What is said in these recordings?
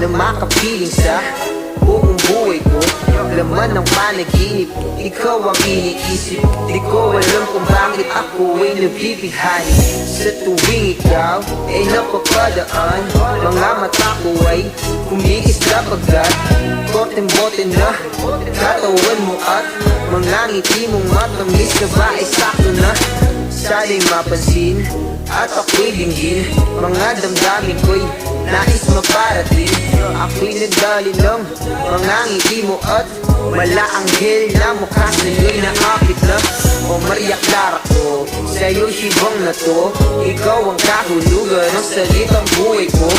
na makapiling sa buong buhay ko. Laman ng panaginip, ikaw ang iniisip. Di ko alam kung bakit ako ay nabibighani. Sa tuwing ikaw ay napapadaan, mga mata ko ay kumiisla pagkat koteng-bote na katawan mo at mga ngiti mong matamis na ba ay sakto na. Sana'y mapansin at ako'y dinggin, mga damdamin ko'y nais maparating. Ako'y nagdali ng mga ngiti mo at malaanghel na mukha sa'yo'y naakit na. O Maria Clara ko, sa'yo'y sibang na to. Ikaw ang kahulugan ng salitang buhay ko.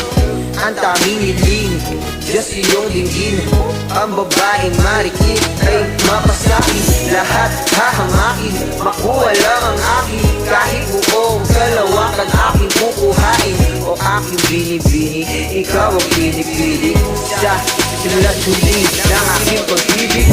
Ang tanging hiling, Diyos iyong dinggin. Ang babaeng marikit ay mapasakin. Lahat hahangakin, makuha lang ang akin. Kahit buong kalawakan aking kukuhain. O aking binibini, ikaw ang pinipili. Sa simulat huli ng aking pag-ibig.